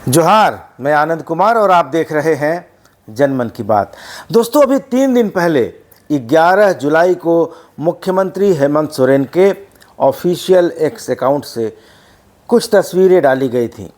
जोहार, मैं आनंद कुमार और आप देख रहे हैं जनमन की बात। दोस्तों, अभी 3 दिन पहले 11 जुलाई को मुख्यमंत्री हेमंत सोरेन के ऑफिशियल एक्स अकाउंट से कुछ तस्वीरें डाली गई थीं।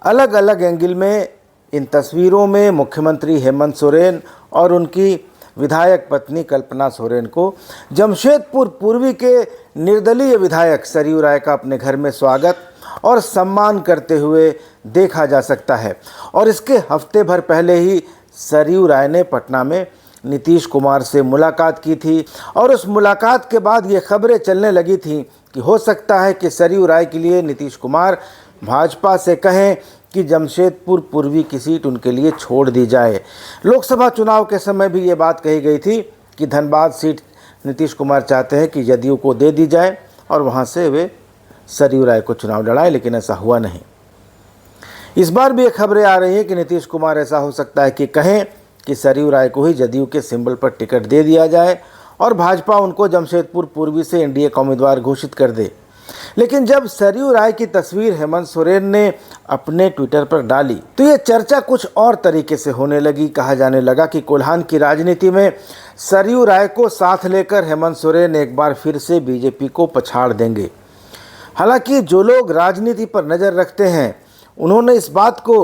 अलग अलग एंगल में इन तस्वीरों में मुख्यमंत्री हेमंत सोरेन और उनकी विधायक पत्नी कल्पना सोरेन को जमशेदपुर पूर्वी के निर्दलीय विधायक सरयू राय का अपने घर में स्वागत और सम्मान करते हुए देखा जा सकता है। और इसके हफ्ते भर पहले ही सरयू राय ने पटना में नीतीश कुमार से मुलाकात की थी और उस मुलाकात के बाद ये खबरें चलने लगी थीं कि हो सकता है कि सरयू राय के लिए नीतीश कुमार भाजपा से कहें कि जमशेदपुर पूर्वी की सीट उनके लिए छोड़ दी जाए। लोकसभा चुनाव के समय भी ये बात कही गई थी कि धनबाद सीट नीतीश कुमार चाहते हैं कि जदयू को दे दी जाए और वहाँ से वे सरयू राय को चुनाव लड़ाए, लेकिन ऐसा हुआ नहीं। इस बार भी ये खबरें आ रही हैं कि नीतीश कुमार ऐसा हो सकता है कि कहें कि सरयू राय को ही जदयू के सिंबल पर टिकट दे दिया जाए और भाजपा उनको जमशेदपुर पूर्वी से एनडीए का उम्मीदवार घोषित कर दे। लेकिन जब सरयू राय की तस्वीर हेमंत सोरेन ने अपने ट्विटर पर डाली तो ये चर्चा कुछ और तरीके से होने लगी। कहा जाने लगा कि कोल्हान की राजनीति में सरयू राय को साथ लेकर हेमंत सोरेन एक बार फिर से बीजेपी को पछाड़ देंगे। हालांकि जो लोग राजनीति पर नज़र रखते हैं उन्होंने इस बात को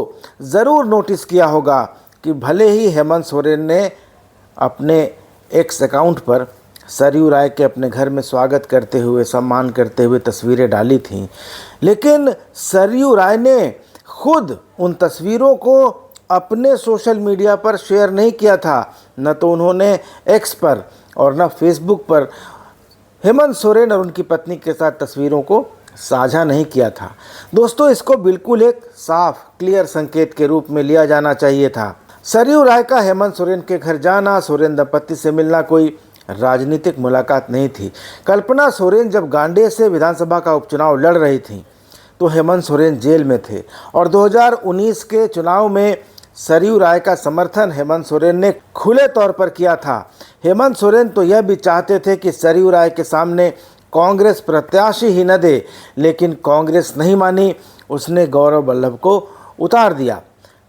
ज़रूर नोटिस किया होगा कि भले ही हेमंत सोरेन ने अपने एक्स अकाउंट पर सरयू राय के अपने घर में स्वागत करते हुए, सम्मान करते हुए तस्वीरें डाली थीं, लेकिन सरयू राय ने खुद उन तस्वीरों को अपने सोशल मीडिया पर शेयर नहीं किया था। न तो उन्होंने एक्स पर और न फेसबुक पर हेमंत सोरेन और उनकी पत्नी के साथ तस्वीरों को साझा नहीं किया था। दोस्तों, इसको बिल्कुल एक साफ क्लियर संकेत के रूप में लिया जाना चाहिए था। सरयू राय का हेमंत सोरेन के घर जाना, सोरेन दंपत्ति से मिलना कोई राजनीतिक मुलाकात नहीं थी। कल्पना सोरेन जब गांडे से विधानसभा का उपचुनाव लड़ रही थीं तो हेमंत सोरेन जेल में थे और 2019 के चुनाव में सरयू राय का समर्थन हेमंत सोरेन ने खुले तौर पर किया था। हेमंत सोरेन तो यह भी चाहते थे कि सरयू राय के सामने कांग्रेस प्रत्याशी ही न दे, लेकिन कांग्रेस नहीं मानी, उसने गौरव वल्लभ को उतार दिया।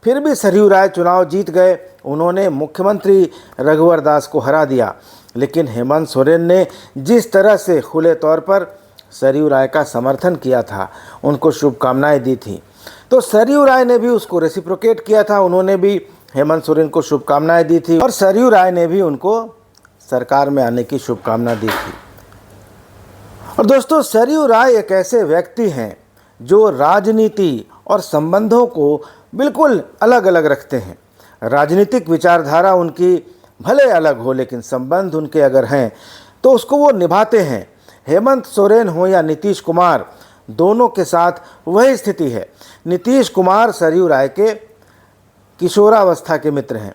फिर भी सरयू राय चुनाव जीत गए, उन्होंने मुख्यमंत्री रघुवर दास को हरा दिया। लेकिन हेमंत सोरेन ने जिस तरह से खुले तौर पर सरयू राय का समर्थन किया था, उनको शुभकामनाएं दी थी, तो सरयू राय ने भी उसको रेसिप्रोकेट किया था। उन्होंने भी हेमंत सोरेन को शुभकामनाएं दी थी और सरयू राय ने भी उनको सरकार में आने की शुभकामना दी थी। और दोस्तों, सरयू राय एक ऐसे व्यक्ति हैं जो राजनीति और संबंधों को बिल्कुल अलग अलग रखते हैं। राजनीतिक विचारधारा उनकी भले अलग हो, लेकिन संबंध उनके अगर हैं तो उसको वो निभाते हैं। हेमंत सोरेन हो या नीतीश कुमार, दोनों के साथ वही स्थिति है। नीतीश कुमार सरयू राय के किशोरावस्था के मित्र हैं,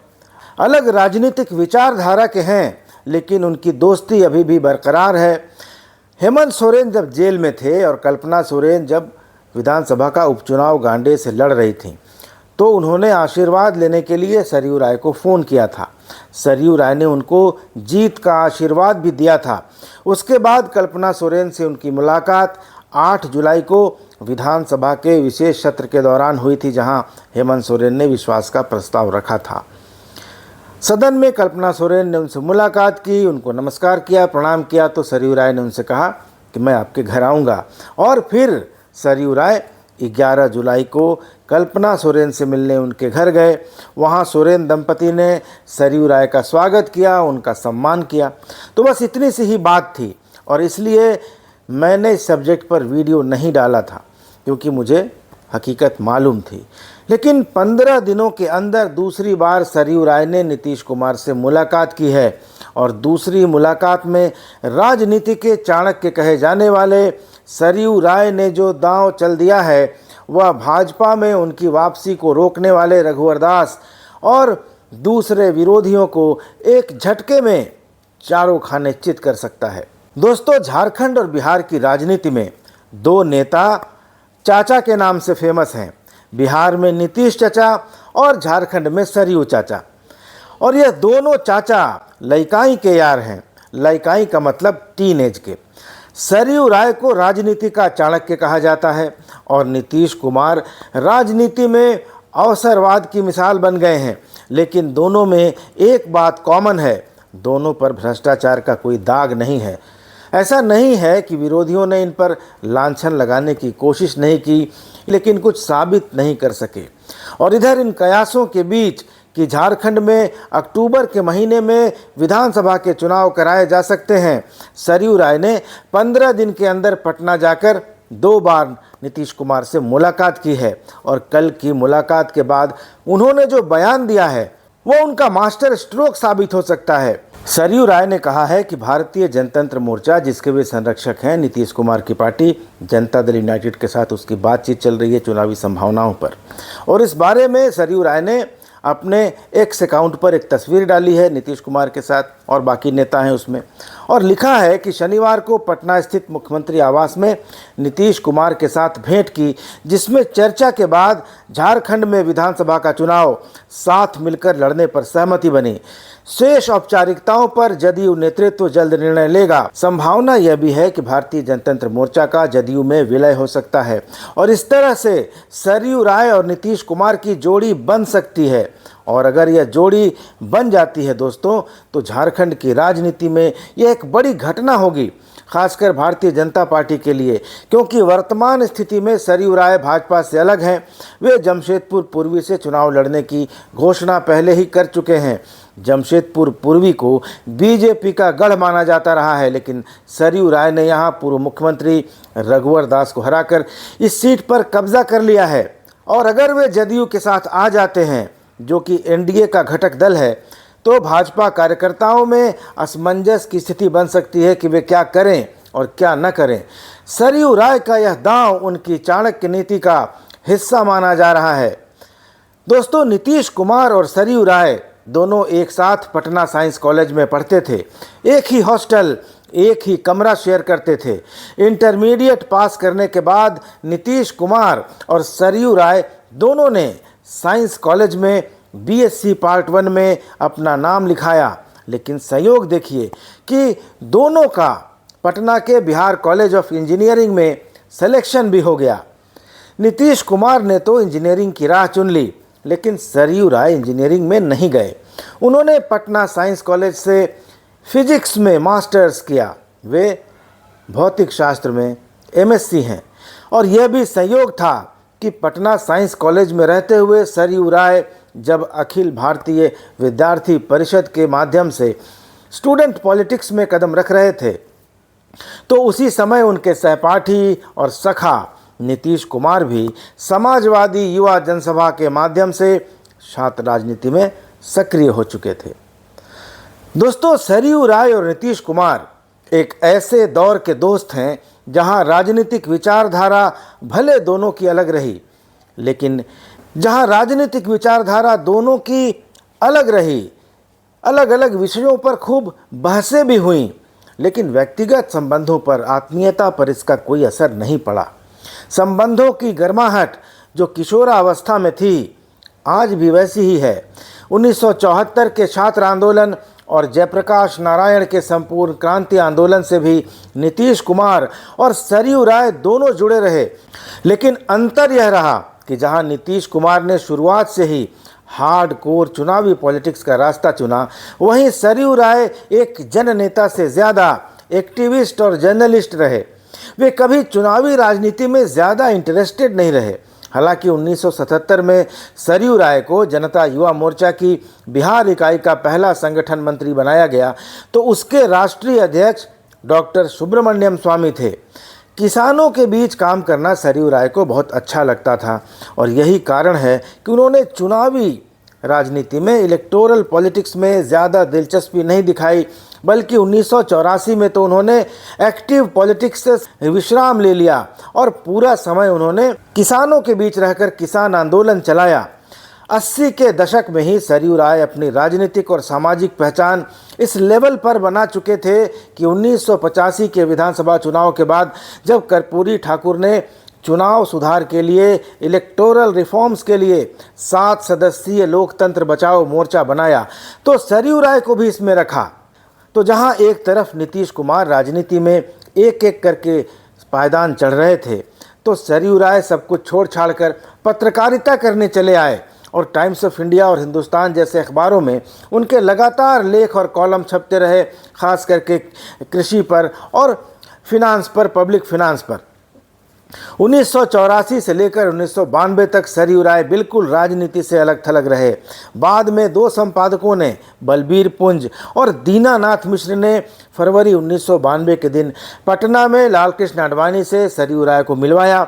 अलग राजनीतिक विचारधारा के हैं, लेकिन उनकी दोस्ती अभी भी बरकरार है। हेमंत सोरेन जब जेल में थे और कल्पना सोरेन जब विधानसभा का उपचुनाव गांडे से लड़ रही थीं, तो उन्होंने आशीर्वाद लेने के लिए सरयू राय को फ़ोन किया था। सरयू राय ने उनको जीत का आशीर्वाद भी दिया था। उसके बाद कल्पना सोरेन से उनकी मुलाकात 8 जुलाई को विधानसभा के विशेष सत्र के दौरान हुई थी, जहां हेमंत सोरेन ने विश्वास का प्रस्ताव रखा था। सदन में कल्पना सोरेन ने उनसे मुलाकात की, उनको नमस्कार किया, प्रणाम किया, तो सरयू राय ने उनसे कहा कि मैं आपके घर आऊँगा। और फिर सरयू राय 11 जुलाई को कल्पना सोरेन से मिलने उनके घर गए। वहाँ सोरेन दंपति ने सरयू राय का स्वागत किया, उनका सम्मान किया। तो बस इतनी सी ही बात थी और इसलिए मैंने इस सब्जेक्ट पर वीडियो नहीं डाला था, क्योंकि मुझे हकीकत मालूम थी। लेकिन 15 दिनों के अंदर दूसरी बार सरयू राय ने नीतीश कुमार से मुलाकात की है और दूसरी मुलाकात में राजनीति के चाणक्य कहे जाने वाले सरयू राय ने जो दांव चल दिया है वह भाजपा में उनकी वापसी को रोकने वाले रघुवर दास और दूसरे विरोधियों को एक झटके में चारों खाने चित कर सकता है। दोस्तों, झारखंड और बिहार की राजनीति में 2 नेता चाचा के नाम से फेमस हैं। बिहार में नीतीश चाचा और झारखंड में सरयू चाचा। और यह दोनों चाचा लइकाई के यार हैं। लइकाई का मतलब टीन एज के। सरयू राय को राजनीति का चाणक्य कहा जाता है और नीतीश कुमार राजनीति में अवसरवाद की मिसाल बन गए हैं। लेकिन दोनों में एक बात कॉमन है, दोनों पर भ्रष्टाचार का कोई दाग नहीं है। ऐसा नहीं है कि विरोधियों ने इन पर लांछन लगाने की कोशिश नहीं की, लेकिन कुछ साबित नहीं कर सके। और इधर इन कयासों के बीच कि झारखंड में अक्टूबर के महीने में विधानसभा के चुनाव कराए जा सकते हैं, सरयू राय ने 15 दिन के अंदर पटना जाकर 2 बार नीतीश कुमार से मुलाकात की है। और कल की मुलाकात के बाद उन्होंने जो बयान दिया है वो उनका मास्टर स्ट्रोक साबित हो सकता है। सरयू राय ने कहा है कि भारतीय जनतंत्र मोर्चा, जिसके वे संरक्षक हैं, नीतीश कुमार की पार्टी जनता दल यूनाइटेड के साथ उसकी बातचीत चल रही है चुनावी संभावनाओं पर। और इस बारे में सरयू राय ने अपने एक्स अकाउंट पर एक तस्वीर डाली है नीतीश कुमार के साथ, और बाकी नेता हैं उसमें, और लिखा है कि शनिवार को पटना स्थित मुख्यमंत्री आवास में नीतीश कुमार के साथ भेंट की, जिसमें चर्चा के बाद झारखंड में विधानसभा का चुनाव साथ मिलकर लड़ने पर सहमति बनी। शेष औपचारिकताओं पर जदयू नेतृत्व जल्द निर्णय लेगा। संभावना यह भी है कि भारतीय जनतंत्र मोर्चा का जदयू में विलय हो सकता है और इस तरह से सरयू राय और नीतीश कुमार की जोड़ी बन सकती है। और अगर यह जोड़ी बन जाती है दोस्तों, तो झारखंड की राजनीति में यह एक बड़ी घटना होगी, खासकर भारतीय जनता पार्टी के लिए, क्योंकि वर्तमान स्थिति में सरयू राय भाजपा से अलग हैं। वे जमशेदपुर पूर्वी से चुनाव लड़ने की घोषणा पहले ही कर चुके हैं। जमशेदपुर पूर्वी को बीजेपी का गढ़ माना जाता रहा है, लेकिन सरयू राय ने यहां पूर्व मुख्यमंत्री रघुवर दास को हराकर इस सीट पर कब्जा कर लिया है। और अगर वे जदयू के साथ आ जाते हैं, जो कि एनडीए का घटक दल है, तो भाजपा कार्यकर्ताओं में असमंजस की स्थिति बन सकती है कि वे क्या करें और क्या न करें। सरयू राय का यह दांव उनकी चाणक्य नीति का हिस्सा माना जा रहा है। दोस्तों, नीतीश कुमार और सरयू राय दोनों एक साथ पटना साइंस कॉलेज में पढ़ते थे, एक ही हॉस्टल, एक ही कमरा शेयर करते थे। इंटरमीडिएट पास करने के बाद नीतीश कुमार और सरयू राय दोनों ने साइंस कॉलेज में बीएससी पार्ट 1 में अपना नाम लिखाया। लेकिन संयोग देखिए कि दोनों का पटना के बिहार कॉलेज ऑफ इंजीनियरिंग में सिलेक्शन भी हो गया। नीतीश कुमार ने तो इंजीनियरिंग की राह चुन ली, लेकिन सरयू राय इंजीनियरिंग में नहीं गए। उन्होंने पटना साइंस कॉलेज से फिजिक्स में मास्टर्स किया। वे भौतिक शास्त्र में एमएससी हैं। और यह भी संयोग था कि पटना साइंस कॉलेज में रहते हुए सरयू राय जब अखिल भारतीय विद्यार्थी परिषद के माध्यम से स्टूडेंट पॉलिटिक्स में कदम रख रहे थे, तो उसी समय उनके सहपाठी और सखा नीतीश कुमार भी समाजवादी युवा जनसभा के माध्यम से छात्र राजनीति में सक्रिय हो चुके थे। दोस्तों, सरयू राय और नीतीश कुमार एक ऐसे दौर के दोस्त हैं जहां राजनीतिक विचारधारा भले दोनों की अलग रही, लेकिन जहां राजनीतिक विचारधारा दोनों की अलग रही, अलग अलग विषयों पर खूब बहसें भी हुईं, लेकिन व्यक्तिगत संबंधों पर, आत्मीयता पर इसका कोई असर नहीं पड़ा। संबंधों की गर्माहट जो किशोरावस्था में थी, आज भी वैसी ही है। 1974 के छात्र आंदोलन और जयप्रकाश नारायण के संपूर्ण क्रांति आंदोलन से भी नीतीश कुमार और सरयू राय दोनों जुड़े रहे। लेकिन अंतर यह रहा कि जहां नीतीश कुमार ने शुरुआत से ही हार्डकोर चुनावी पॉलिटिक्स का रास्ता चुना, वहीं सरयू राय एक जननेता से ज़्यादा एक्टिविस्ट और जर्नलिस्ट रहे। वे कभी चुनावी राजनीति में ज़्यादा इंटरेस्टेड नहीं रहे। हालांकि 1977 में सरयू राय को जनता युवा मोर्चा की बिहार इकाई का पहला संगठन मंत्री बनाया गया, तो उसके राष्ट्रीय अध्यक्ष डॉक्टर सुब्रमण्यम स्वामी थे। किसानों के बीच काम करना सरयू राय को बहुत अच्छा लगता था और यही कारण है कि उन्होंने चुनावी राजनीति में, इलेक्टोरल पॉलिटिक्स में ज़्यादा दिलचस्पी नहीं दिखाई, बल्कि 1984 में तो उन्होंने एक्टिव पॉलिटिक्स से विश्राम ले लिया और पूरा समय उन्होंने किसानों के बीच रहकर किसान आंदोलन चलाया। 80 के दशक में ही सरयू राय अपनी राजनीतिक और सामाजिक पहचान इस लेवल पर बना चुके थे कि 1985 के विधानसभा चुनाव के बाद जब कर्पूरी ठाकुर ने चुनाव सुधार के लिए, इलेक्टोरल रिफॉर्म्स के लिए 7 सदस्यीय लोकतंत्र बचाओ मोर्चा बनाया, तो सरयू राय को भी इसमें रखा। तो जहां एक तरफ नीतीश कुमार राजनीति में एक एक करके पायदान चढ़ रहे थे, तो सरयू राय सब कुछ छोड़ छाड़ कर पत्रकारिता करने चले आए और टाइम्स ऑफ इंडिया और हिंदुस्तान जैसे अखबारों में उनके लगातार लेख और कॉलम छपते रहे, ख़ास करके कृषि पर और फिनांस पर, पब्लिक फिनांस पर। 1984 से लेकर 1992 तक सरयू राय बिल्कुल राजनीति से अलग थलग रहे। बाद में दो संपादकों ने, बलबीर पुंज और दीनानाथ मिश्र ने फरवरी 1992 के दिन पटना में लालकृष्ण आडवाणी से सरयू राय को मिलवाया।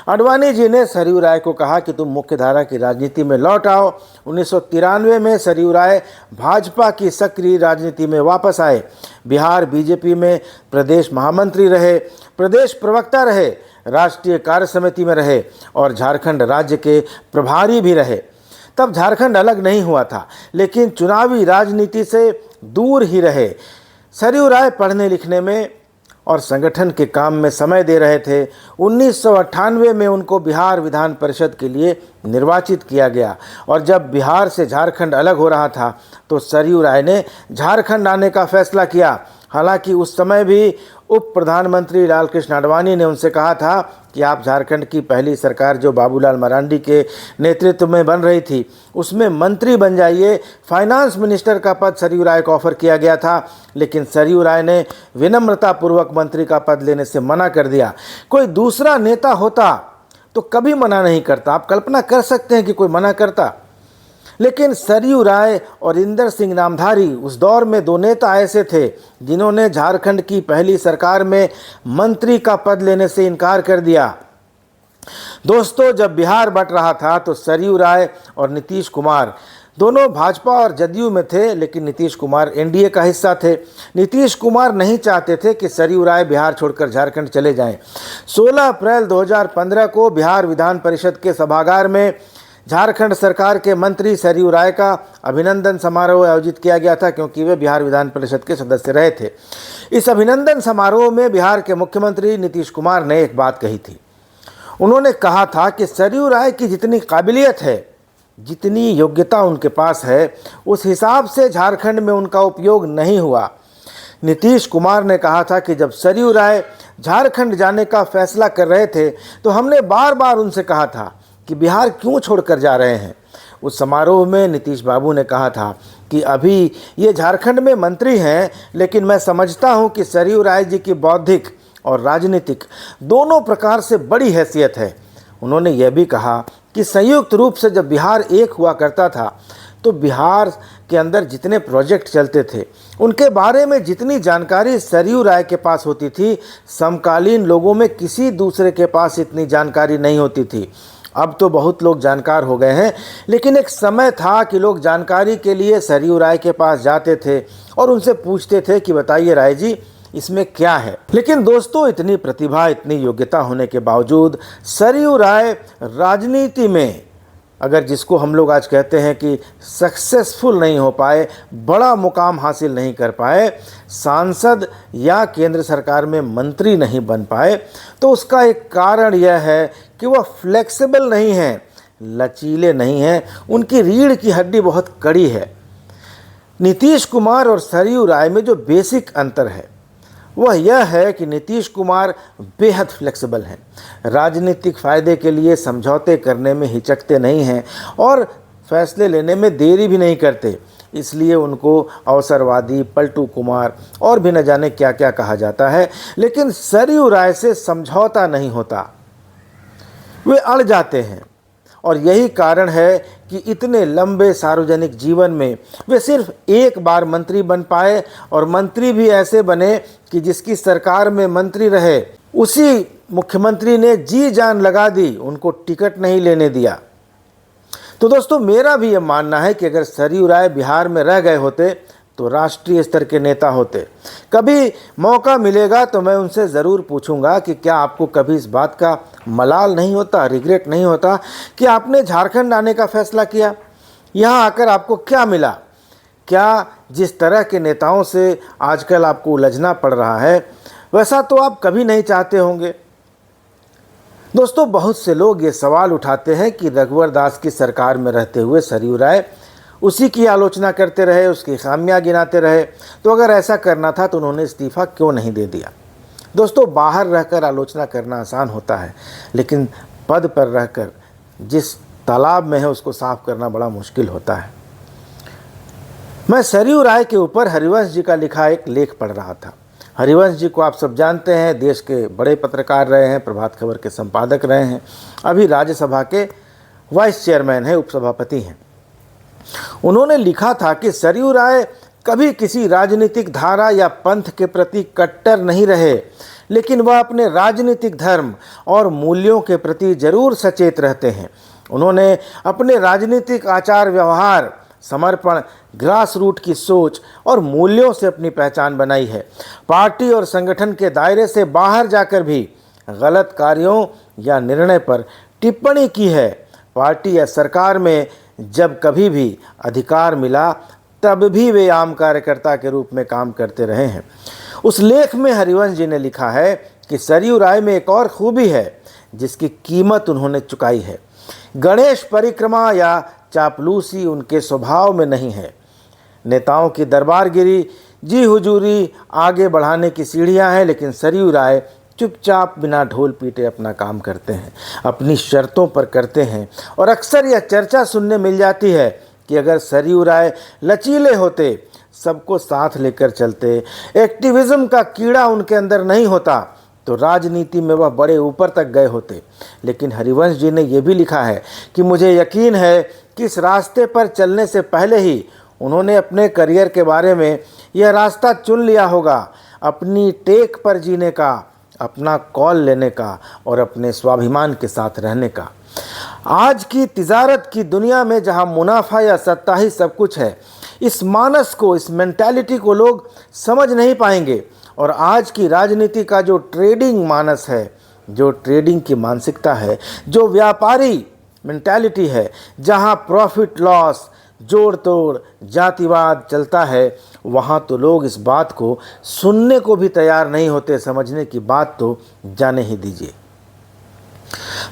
आडवाणी जी ने सरयू राय को कहा कि तुम मुख्यधारा की राजनीति में लौट आओ। 1993 में सरयू राय भाजपा की सक्रिय राजनीति में वापस आए। बिहार बीजेपी में प्रदेश महामंत्री रहे, प्रदेश प्रवक्ता रहे, राष्ट्रीय कार्य समिति में रहे और झारखंड राज्य के प्रभारी भी रहे। तब झारखंड अलग नहीं हुआ था, लेकिन चुनावी राजनीति से दूर ही रहे। सरयू राय पढ़ने लिखने में और संगठन के काम में समय दे रहे थे। 1998 में उनको बिहार विधान परिषद के लिए निर्वाचित किया गया और जब बिहार से झारखंड अलग हो रहा था तो सरयू राय ने झारखंड आने का फैसला किया। हालांकि उस समय भी उप प्रधानमंत्री लालकृष्ण आडवाणी ने उनसे कहा था कि आप झारखंड की पहली सरकार जो बाबूलाल मरांडी के नेतृत्व में बन रही थी उसमें मंत्री बन जाइए। फाइनेंस मिनिस्टर का पद सरयू राय को ऑफर किया गया था, लेकिन सरयू राय ने विनम्रतापूर्वक मंत्री का पद लेने से मना कर दिया। कोई दूसरा नेता होता तो कभी मना नहीं करता। आप कल्पना कर सकते हैं कि कोई मना करता, लेकिन सरयू राय और इंदर सिंह नामधारी उस दौर में दो नेता ऐसे थे जिन्होंने झारखंड की पहली सरकार में मंत्री का पद लेने से इनकार कर दिया। दोस्तों, जब बिहार बंट रहा था तो सरयू राय और नीतीश कुमार दोनों भाजपा और जदयू में थे, लेकिन नीतीश कुमार एनडीए का हिस्सा थे। नीतीश कुमार नहीं चाहते थे कि सरयू राय बिहार छोड़कर झारखंड चले जाएं। 16 अप्रैल 2015 को बिहार विधान परिषद के सभागार में झारखंड सरकार के मंत्री सरयू राय का अभिनंदन समारोह आयोजित किया गया था, क्योंकि वे बिहार विधान परिषद के सदस्य रहे थे। इस अभिनंदन समारोह में बिहार के मुख्यमंत्री नीतीश कुमार ने एक बात कही थी। उन्होंने कहा था कि सरयू राय की जितनी काबिलियत है, जितनी योग्यता उनके पास है, उस हिसाब से झारखंड में उनका उपयोग नहीं हुआ। नीतीश कुमार ने कहा था कि जब सरयू राय झारखंड जाने का फैसला कर रहे थे तो हमने बार बार उनसे कहा था कि बिहार क्यों छोड़कर जा रहे हैं। उस समारोह में नीतीश बाबू ने कहा था कि अभी ये झारखंड में मंत्री हैं, लेकिन मैं समझता हूं कि सरयू राय जी की बौद्धिक और राजनीतिक दोनों प्रकार से बड़ी हैसियत है। उन्होंने यह भी कहा कि संयुक्त रूप से जब बिहार एक हुआ करता था तो बिहार के अंदर जितने प्रोजेक्ट चलते थे उनके बारे में जितनी जानकारी सरयू राय के पास होती थी, समकालीन लोगों में किसी दूसरे के पास इतनी जानकारी नहीं होती थी। अब तो बहुत लोग जानकार हो गए हैं, लेकिन एक समय था कि लोग जानकारी के लिए सरयू राय के पास जाते थे और उनसे पूछते थे कि बताइए राय जी, इसमें क्या है। लेकिन दोस्तों, इतनी प्रतिभा, इतनी योग्यता होने के बावजूद सरयू राय राजनीति में, अगर जिसको हम लोग आज कहते हैं कि सक्सेसफुल नहीं हो पाए, बड़ा मुकाम हासिल नहीं कर पाए, सांसद या केंद्र सरकार में मंत्री नहीं बन पाए, तो उसका एक कारण यह है कि वह फ्लेक्सिबल नहीं हैं, लचीले नहीं हैं, उनकी रीढ़ की हड्डी बहुत कड़ी है। नीतीश कुमार और सरयू राय में जो बेसिक अंतर है वह यह है कि नीतीश कुमार बेहद फ्लेक्सिबल हैं, राजनीतिक फ़ायदे के लिए समझौते करने में हिचकते नहीं हैं और फैसले लेने में देरी भी नहीं करते। इसलिए उनको अवसरवादी, पलटू कुमार और भी न जाने क्या क्या कहा जाता है। लेकिन सरयू राय से समझौता नहीं होता, वे अड़ जाते हैं और यही कारण है कि इतने लंबे सार्वजनिक जीवन में वे सिर्फ एक बार मंत्री बन पाए, और मंत्री भी ऐसे बने कि जिसकी सरकार में मंत्री रहे उसी मुख्यमंत्री ने जी जान लगा दी, उनको टिकट नहीं लेने दिया। तो दोस्तों, मेरा भी ये मानना है कि अगर सरयू राय बिहार में रह गए होते तो राष्ट्रीय स्तर के नेता होते। कभी मौका मिलेगा तो मैं उनसे ज़रूर पूछूंगा कि क्या आपको कभी इस बात का मलाल नहीं होता, रिग्रेट नहीं होता कि आपने झारखंड आने का फैसला किया? यहाँ आकर आपको क्या मिला? क्या जिस तरह के नेताओं से आजकल आपको उलझना पड़ रहा है, वैसा तो आप कभी नहीं चाहते होंगे। दोस्तों, बहुत से लोग ये सवाल उठाते हैं कि रघुवर दास की सरकार में रहते हुए सरयू राय उसी की आलोचना करते रहे, उसकी खामियां गिनाते रहे, तो अगर ऐसा करना था तो उन्होंने इस्तीफ़ा क्यों नहीं दे दिया? दोस्तों, बाहर रहकर आलोचना करना आसान होता है, लेकिन पद पर रहकर जिस तालाब में है उसको साफ करना बड़ा मुश्किल होता है। मैं सरयू राय के ऊपर हरिवंश जी का लिखा एक लेख पढ़ रहा था। हरिवंश जी को आप सब जानते हैं, देश के बड़े पत्रकार रहे हैं, प्रभात खबर के संपादक रहे हैं, अभी राज्यसभा के वाइस चेयरमैन हैं, उपसभापति हैं। उन्होंने लिखा था कि सरयू राय कभी किसी राजनीतिक धारा या पंथ के प्रति कट्टर नहीं रहे, लेकिन वह अपने राजनीतिक धर्म और मूल्यों के प्रति जरूर सचेत रहते हैं। उन्होंने अपने राजनीतिक आचार व्यवहार, समर्पण, ग्रास रूट की सोच और मूल्यों से अपनी पहचान बनाई है। पार्टी और संगठन के दायरे से बाहर जाकर भी गलत कार्यों या निर्णय पर टिप्पणी की है। पार्टी या सरकार में जब कभी भी अधिकार मिला तब भी वे आम कार्यकर्ता के रूप में काम करते रहे हैं। उस लेख में हरिवंश जी ने लिखा है कि सरयू राय में एक और खूबी है जिसकी कीमत उन्होंने चुकाई है। गणेश परिक्रमा या चापलूसी उनके स्वभाव में नहीं है। नेताओं की दरबारगिरी, जी हुजूरी आगे बढ़ाने की सीढ़ियां हैं, लेकिन सरयू राय चुपचाप बिना ढोल पीटे अपना काम करते हैं, अपनी शर्तों पर करते हैं। और अक्सर यह चर्चा सुनने मिल जाती है कि अगर सरयू राय लचीले होते, सबको साथ लेकर चलते, एक्टिविज्म का कीड़ा उनके अंदर नहीं होता, तो राजनीति में वह बड़े ऊपर तक गए होते। लेकिन हरिवंश जी ने यह भी लिखा है कि मुझे यकीन है कि इस रास्ते पर चलने से पहले ही उन्होंने अपने करियर के बारे में यह रास्ता चुन लिया होगा, अपनी टेक पर जीने का, अपना कॉल लेने का और अपने स्वाभिमान के साथ रहने का। आज की तिजारत की दुनिया में जहां मुनाफा या सत्ता ही सब कुछ है, इस मानस को, इस मेंटालिटी को लोग समझ नहीं पाएंगे। और आज की राजनीति का जो ट्रेडिंग मानस है, जो ट्रेडिंग की मानसिकता है, जो व्यापारी मेंटालिटी है, जहां प्रॉफिट लॉस, जोड़ तोड़, जातिवाद चलता है, वहाँ तो लोग इस बात को सुनने को भी तैयार नहीं होते, समझने की बात तो जाने ही दीजिए।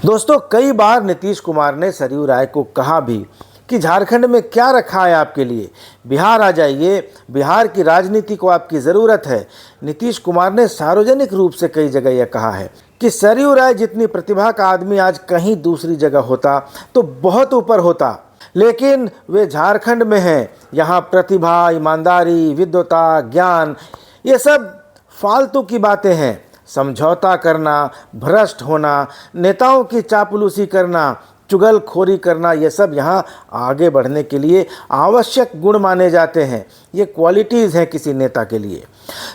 दोस्तों, कई बार नीतीश कुमार ने सरयू राय को कहा भी कि झारखंड में क्या रखा है आपके लिए, बिहार आ जाइए, बिहार की राजनीति को आपकी ज़रूरत है। नीतीश कुमार ने सार्वजनिक रूप से कई जगह यह कहा है कि सरयू राय जितनी प्रतिभा का आदमी आज कहीं दूसरी जगह होता तो बहुत ऊपर होता, लेकिन वे झारखंड में हैं। यहाँ प्रतिभा, ईमानदारी, विद्वता, ज्ञान, ये सब फालतू की बातें हैं। समझौता करना, भ्रष्ट होना, नेताओं की चापलूसी करना, चुगलखोरी करना, ये सब यहाँ आगे बढ़ने के लिए आवश्यक गुण माने जाते हैं। ये क्वालिटीज़ हैं किसी नेता के लिए।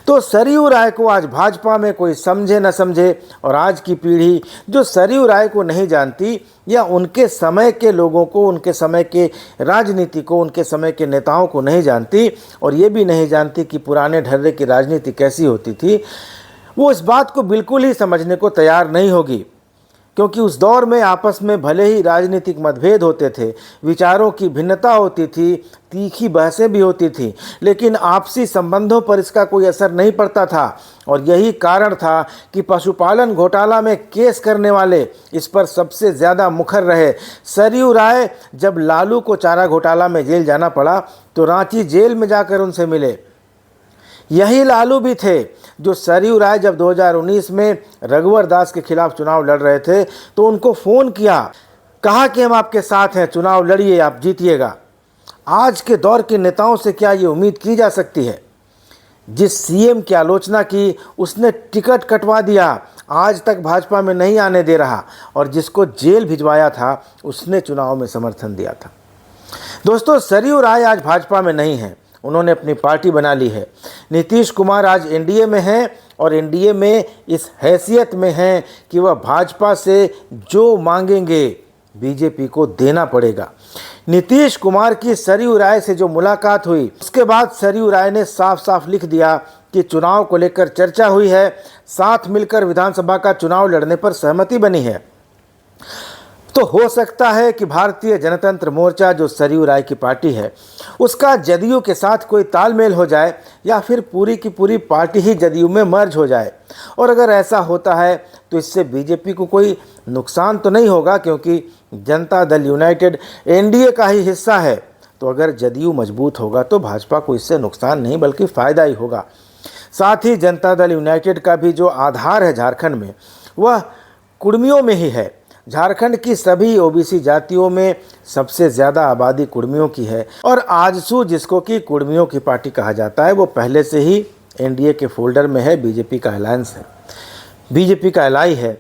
तो सरयू राय को आज भाजपा में कोई समझे न समझे, और आज की पीढ़ी जो सरयू राय को नहीं जानती या उनके समय के लोगों को, उनके समय के राजनीति को, उनके समय के नेताओं को नहीं जानती, और ये भी नहीं जानती कि पुराने ढर्रे की राजनीति कैसी होती थी, वो इस बात को बिल्कुल ही समझने को तैयार नहीं होगी। क्योंकि उस दौर में आपस में भले ही राजनीतिक मतभेद होते थे, विचारों की भिन्नता होती थी, तीखी बहसें भी होती थी, लेकिन आपसी संबंधों पर इसका कोई असर नहीं पड़ता था। और यही कारण था कि पशुपालन घोटाला में केस करने वाले इस पर सबसे ज़्यादा मुखर रहे। सरयू राय जब लालू को चारा घोटाला में जेल जाना पड़ा तो रांची जेल में जाकर उनसे मिले। यही लालू भी थे जो सरयू राय जब 2019 में रघुवर दास के खिलाफ चुनाव लड़ रहे थे तो उनको फ़ोन किया, कहा कि हम आपके साथ हैं, चुनाव लड़िए, आप जीतिएगा। आज के दौर के नेताओं से क्या ये उम्मीद की जा सकती है? जिस सीएम की आलोचना की उसने टिकट कटवा दिया, आज तक भाजपा में नहीं आने दे रहा, और जिसको जेल भिजवाया था उसने चुनाव में समर्थन दिया था। दोस्तों, सरयू राय आज भाजपा में नहीं है, उन्होंने अपनी पार्टी बना ली है। नीतीश कुमार आज एनडीए में हैं, और एनडीए में इस हैसियत में हैं कि वह भाजपा से जो मांगेंगे बीजेपी को देना पड़ेगा। नीतीश कुमार की सरयू राय से जो मुलाकात हुई, उसके बाद सरयू राय ने साफ साफ लिख दिया कि चुनाव को लेकर चर्चा हुई है, साथ मिलकर विधानसभा का चुनाव लड़ने पर सहमति बनी है। तो हो सकता है कि भारतीय जनतंत्र मोर्चा, जो सरयू राय की पार्टी है, उसका जदयू के साथ कोई तालमेल हो जाए, या फिर पूरी की पूरी पार्टी ही जदयू में मर्ज हो जाए। और अगर ऐसा होता है तो इससे बीजेपी को कोई नुकसान तो नहीं होगा, क्योंकि जनता दल यूनाइटेड एनडीए का ही हिस्सा है। तो अगर जदयू मजबूत होगा तो भाजपा को इससे नुकसान नहीं बल्कि फ़ायदा ही होगा। साथ ही जनता दल यूनाइटेड का भी जो आधार है झारखंड में, वह कुर्मियों में ही है। झारखंड की सभी ओबीसी जातियों में सबसे ज़्यादा आबादी कुर्मियों की है और आजसू, जिसको कि कुर्मियों की पार्टी कहा जाता है, वो पहले से ही एनडीए के फोल्डर में है। बीजेपी का अलायंस है, बीजेपी का एलाई है।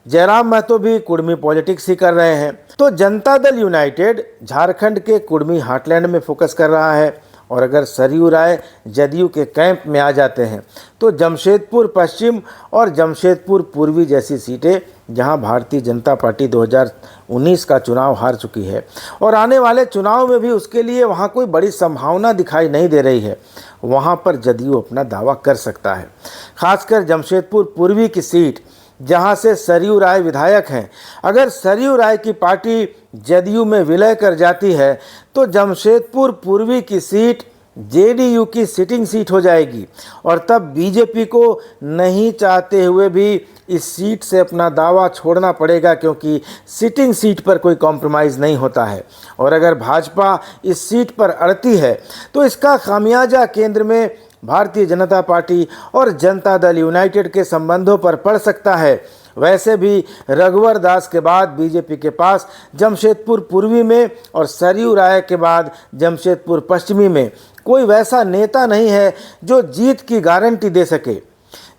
जयराम महतो भी कुर्मी पॉलिटिक्स ही कर रहे हैं। तो जनता दल यूनाइटेड झारखंड के कुर्मी हार्टलैंड में फोकस कर रहा है और अगर सरयू राय जदयू के कैंप में आ जाते हैं तो जमशेदपुर पश्चिम और जमशेदपुर पूर्वी जैसी सीटें, जहां भारतीय जनता पार्टी 2019 का चुनाव हार चुकी है और आने वाले चुनाव में भी उसके लिए वहां कोई बड़ी संभावना दिखाई नहीं दे रही है, वहां पर जदयू अपना दावा कर सकता है। खासकर जमशेदपुर पूर्वी की सीट, जहां से सरयू राय विधायक हैं, अगर सरयू राय की पार्टी जदयू में विलय कर जाती है तो जमशेदपुर पूर्वी की सीट जेडीयू की सिटिंग सीट हो जाएगी और तब बीजेपी को नहीं चाहते हुए भी इस सीट से अपना दावा छोड़ना पड़ेगा, क्योंकि सिटिंग सीट पर कोई कॉम्प्रोमाइज़ नहीं होता है। और अगर भाजपा इस सीट पर अड़ती है तो इसका खामियाजा केंद्र में भारतीय जनता पार्टी और जनता दल यूनाइटेड के संबंधों पर पड़ सकता है। वैसे भी रघुवर दास के बाद बीजेपी के पास जमशेदपुर पूर्वी में और सरयू राय के बाद जमशेदपुर पश्चिमी में कोई वैसा नेता नहीं है जो जीत की गारंटी दे सके।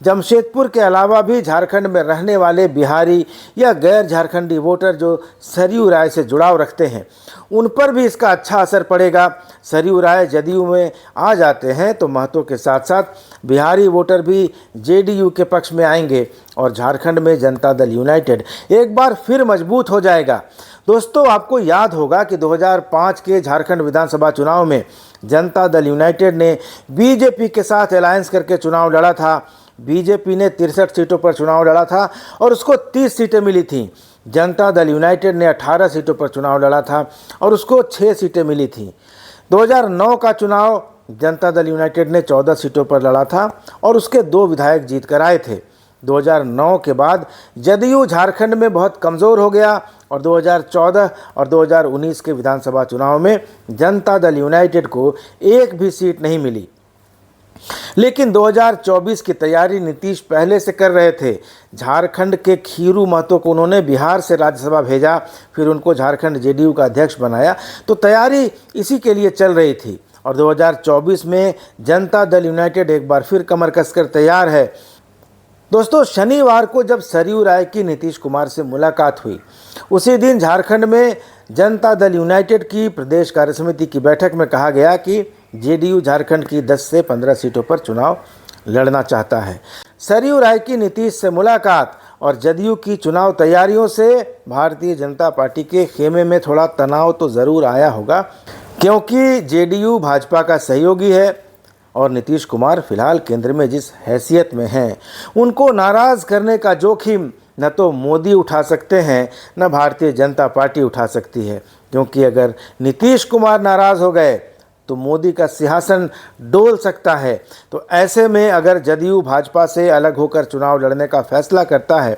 जमशेदपुर के अलावा भी झारखंड में रहने वाले बिहारी या गैर झारखंडी वोटर जो सरयू राय से जुड़ाव रखते हैं, उन पर भी इसका अच्छा असर पड़ेगा। सरयू राय जदयू में आ जाते हैं तो महतो के साथ साथ बिहारी वोटर भी जेडीयू के पक्ष में आएंगे और झारखंड में जनता दल यूनाइटेड एक बार फिर मजबूत हो जाएगा। दोस्तों, आपको याद होगा कि 2005 के झारखंड विधानसभा चुनाव में जनता दल यूनाइटेड ने बीजेपी के साथ अलायंस करके चुनाव लड़ा था। बीजेपी ने 63 सीटों पर चुनाव लड़ा था और उसको 30 सीटें मिली थीं। जनता दल यूनाइटेड ने 18 सीटों पर चुनाव लड़ा था और उसको 6 सीटें मिली थीं। 2009 का चुनाव जनता दल यूनाइटेड ने 14 सीटों पर लड़ा था और उसके 2 विधायक जीत कर आए थे। 2009 के बाद जदयू झारखंड में बहुत कमज़ोर हो गया और 2014 और 2019 के विधानसभा चुनाव में जनता दल यूनाइटेड को एक भी सीट नहीं मिली। लेकिन 2024 की तैयारी नीतीश पहले से कर रहे थे। झारखंड के खीरू महतो को उन्होंने बिहार से राज्यसभा भेजा, फिर उनको झारखंड जेडीयू का अध्यक्ष बनाया, तो तैयारी इसी के लिए चल रही थी। और 2024 में जनता दल यूनाइटेड एक बार फिर कमर कसकर तैयार है। दोस्तों, शनिवार को जब सरयू राय की नीतीश कुमार से मुलाकात हुई, उसी दिन झारखंड में जनता दल यूनाइटेड की प्रदेश कार्यसमिति की बैठक में कहा गया कि जेडीयू झारखंड की 10 से 15 सीटों पर चुनाव लड़ना चाहता है। सरयू राय की नीतीश से मुलाकात और जदयू की चुनाव तैयारियों से भारतीय जनता पार्टी के खेमे में थोड़ा तनाव तो ज़रूर आया होगा, क्योंकि जेडीयू भाजपा का सहयोगी है और नीतीश कुमार फिलहाल केंद्र में जिस हैसियत में हैं, उनको नाराज़ करने का जोखिम न तो मोदी उठा सकते हैं न भारतीय जनता पार्टी उठा सकती है, क्योंकि अगर नीतीश कुमार नाराज़ हो गए तो मोदी का सिंहासन डोल सकता है। तो ऐसे में अगर जदयू भाजपा से अलग होकर चुनाव लड़ने का फैसला करता है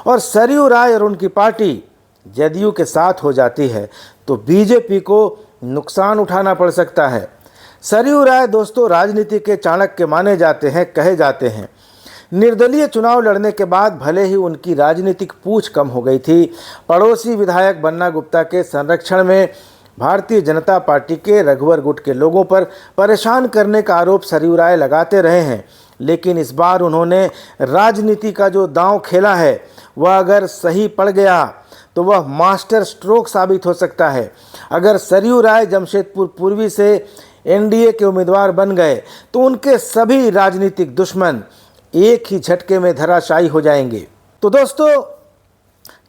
और सरयू राय और उनकी पार्टी जदयू के साथ हो जाती है तो बीजेपी को नुकसान उठाना पड़ सकता है। सरयू राय दोस्तों राजनीति के चाणक्य माने जाते हैं, कहे जाते हैं। निर्दलीय चुनाव लड़ने के बाद भले ही उनकी राजनीतिक पूछ कम हो गई थी, पड़ोसी विधायक बन्ना गुप्ता के संरक्षण में भारतीय जनता पार्टी के रघुवर गुट के लोगों पर परेशान करने का आरोप सरयू राय लगाते रहे हैं, लेकिन इस बार उन्होंने राजनीति का जो दांव खेला है वह अगर सही पड़ गया तो वह मास्टर स्ट्रोक साबित हो सकता है। अगर सरयू राय जमशेदपुर पूर्वी से एनडीए के उम्मीदवार बन गए तो उनके सभी राजनीतिक दुश्मन एक ही झटके में धराशायी हो जाएंगे। तो दोस्तों,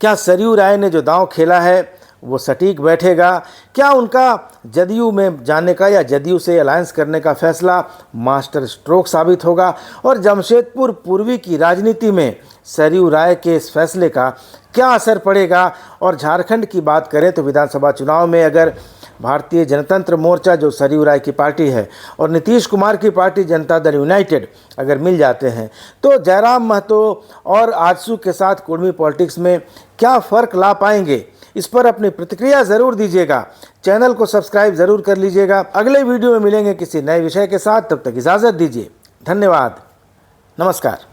क्या सरयू राय ने जो दांव खेला है वो सटीक बैठेगा? क्या उनका जदयू में जाने का या जदयू से अलायंस करने का फैसला मास्टर स्ट्रोक साबित होगा? और जमशेदपुर पूर्वी की राजनीति में सरयू राय के इस फैसले का क्या असर पड़ेगा? और झारखंड की बात करें तो विधानसभा चुनाव में अगर भारतीय जनतंत्र मोर्चा जो सरयू राय की पार्टी है और नीतीश कुमार की पार्टी जनता दल यूनाइटेड अगर मिल जाते हैं तो जयराम महतो और आजसू के साथ कुर्मी पॉलिटिक्स में क्या फ़र्क ला पाएंगे? इस पर अपनी प्रतिक्रिया ज़रूर दीजिएगा। चैनल को सब्सक्राइब ज़रूर कर लीजिएगा। अगले वीडियो में मिलेंगे किसी नए विषय के साथ, तब तक इजाज़त दीजिए। धन्यवाद। नमस्कार।